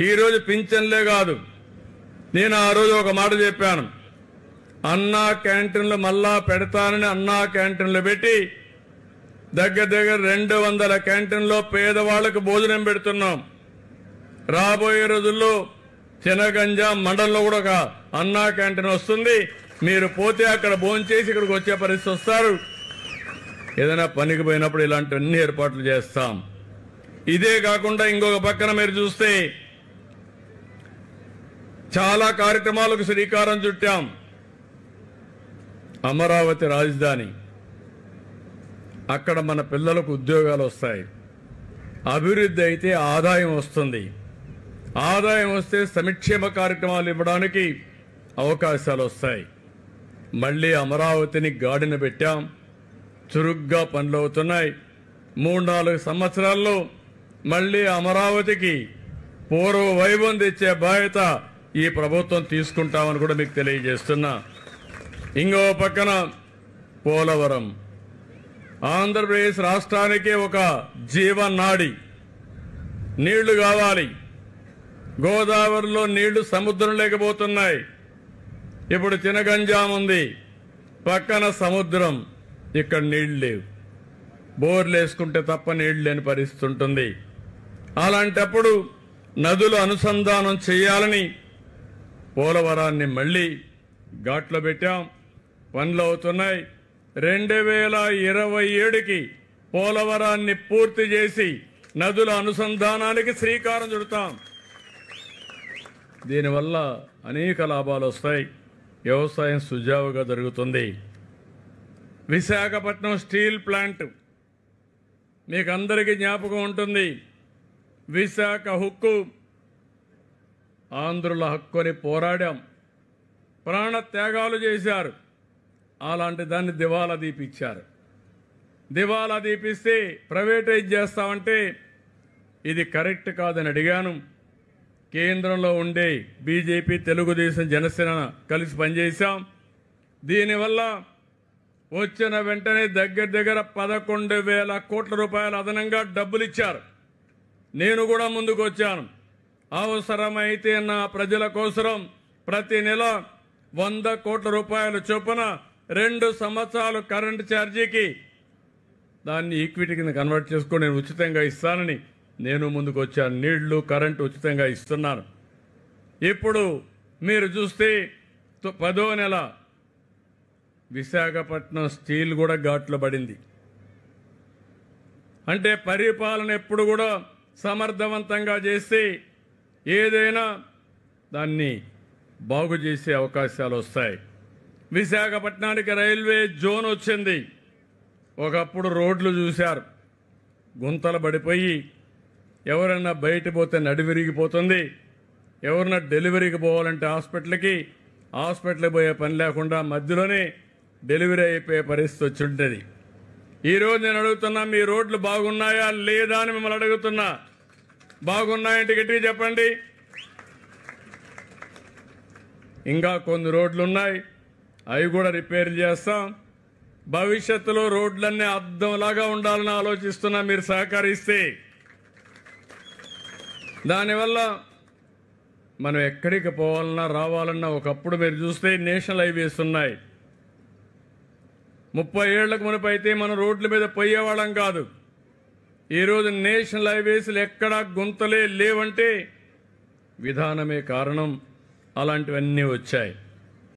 ఈరోజు పింఛన్లే కాదు, నేను ఆ రోజు ఒక మాట చెప్పాను, అన్నా క్యాంటీన్లు మళ్ళా పెడతానని అన్నా క్యాంటీన్లు పెట్టి దగ్గర 200 క్యాంటీన్లో పేదవాళ్లకు భోజనం పెడుతున్నాం. రాబోయే రోజుల్లో చినగంజ మండలంలో కూడా ఒక అన్నా క్యాంటీన్ వస్తుంది. మీరు పోతే అక్కడ భోంచేసి ఇక్కడికి వచ్చే పరిస్థితి వస్తారు. ఏదైనా పనికి పోయినప్పుడు ఇలాంటివన్నీ ఏర్పాట్లు చేస్తాం. ఇదే కాకుండా ఇంకొక పక్కన మీరు చూస్తే చాలా కార్యక్రమాలకు శ్రీకారం చుట్టాం. అమరావతి రాజధాని, అక్కడ మన పిల్లలకు ఉద్యోగాలు వస్తాయి. అభివృద్ధి అయితే ఆదాయం వస్తుంది. ఆదాయం వస్తే సంక్షేమ కార్యక్రమాలు ఇవ్వడానికి అవకాశాలు వస్తాయి. మళ్ళీ అమరావతిని గాడిన పెట్టాం. చురుగ్గా పనులు అవుతున్నాయి. 3-4 సంవత్సరాల్లో మళ్ళీ అమరావతికి పూర్వ వైభవం తెచ్చే బాధ్యత ఈ ప్రభుత్వం తీసుకుంటామని కూడా మీకు తెలియజేస్తున్నా. ఇంకో పక్కన పోలవరం, ఆంధ్రప్రదేశ్ రాష్ట్రానికి ఒక జీవనాడి. నీళ్లు కావాలి. గోదావరిలో నీళ్లు సముద్రం లేకపోతున్నాయి. ఇప్పుడు చినగంజాం ఉంది, పక్కన సముద్రం, ఇక్కడ నీళ్లు లేవు. బోర్లు వేసుకుంటే తప్ప నీళ్లు లేని పరిస్థితి ఉంటుంది. అలాంటప్పుడు నదులు అనుసంధానం చేయాలని పోలవరాన్ని మళ్ళీ ఘాట్లో పెట్టాం. పనులు అవుతున్నాయి. 2027కి పోలవరాన్ని పూర్తి చేసి నదుల అనుసంధానానికి శ్రీకారం చుడతాం. దీనివల్ల అనేక లాభాలు వస్తాయి. వ్యవసాయం సుజావుగా జరుగుతుంది. విశాఖపట్నం స్టీల్ ప్లాంట్ మీకు అందరికీ జ్ఞాపకం ఉంటుంది. విశాఖ హక్కు, ఆంధ్రుల హక్కు అని పోరాడాం. ప్రాణ త్యాగాలు చేశారు. అలాంటి దాన్ని దివాలా దీపిచ్చారు. దివాలా దీపిస్తే ప్రైవేటైజ్ చేస్తామంటే ఇది కరెక్ట్ కాదని అడిగాను. కేంద్రంలో ఉండే బీజేపీ, తెలుగుదేశం, జనసేన కలిసి పనిచేశాం. దీనివల్ల వచ్చిన వెంటనే దగ్గర 11,000 కోట్ల రూపాయలు అదనంగా డబ్బులు ఇచ్చారు. నేను కూడా ముందుకు వచ్చాను. అవసరమైతే నా ప్రజల కోసం ప్రతి నెల 100 కోట్ల రూపాయల చొప్పున 2 సంవత్సరాలు కరెంటు ఛార్జీకి దాన్ని ఈక్విటీ కింద కన్వర్ట్ చేసుకొని నేను ఉచితంగా ఇస్తానని నేను ముందుకు వచ్చాను. నీళ్లు, కరెంటు ఉచితంగా ఇస్తున్నాను. ఇప్పుడు మీరు చూస్తే 10వ నెల విశాఖపట్నం స్టీల్ కూడా ఘాట్లో పడింది. అంటే పరిపాలన ఎప్పుడు కూడా సమర్థవంతంగా చేస్తే ఏదైనా దాన్ని బాగు చేసే అవకాశాలు వస్తాయి. విశాఖపట్నానికి రైల్వే జోన్ వచ్చింది. ఒకప్పుడు రోడ్లు చూశారు, గుంతలు పడిపోయి ఎవరన్నా బయట పోతే నడివిరిగిపోతుంది. ఎవరన్నా డెలివరీకి పోవాలంటే హాస్పిటల్కి పోయే పని లేకుండా మధ్యలోనే డెలివరీ అయిపోయే పరిస్థితి వచ్చి ఉంటుంది. ఈరోజు నేను అడుగుతున్నా, మీ రోడ్లు బాగున్నాయా లేదా అని మిమ్మల్ని అడుగుతున్నా. బాగున్నాయంటే గట్టిగా చెప్పండి. ఇంకా కొన్ని రోడ్లు ఉన్నాయి, అవి కూడా రిపేర్ చేస్తాం. భవిష్యత్తులో రోడ్లన్నీ అద్దంలాగా ఉండాలని ఆలోచిస్తున్నా. మీరు సహకరిస్తే దానివల్ల మనం ఎక్కడికి పోవాలన్నా రావాలన్నా, ఒకప్పుడు మీరు చూస్తే నేషనల్ హైవేస్ ఉన్నాయి. 30 ఏళ్లకు మునుపు అయితే మనం రోడ్ల మీద పోయేవాళ్ళం కాదు. ఈరోజు నేషనల్ హైవేస్లు ఎక్కడా గుంతలే లేవంటే విధానమే కారణం. అలాంటివన్నీ వచ్చాయి.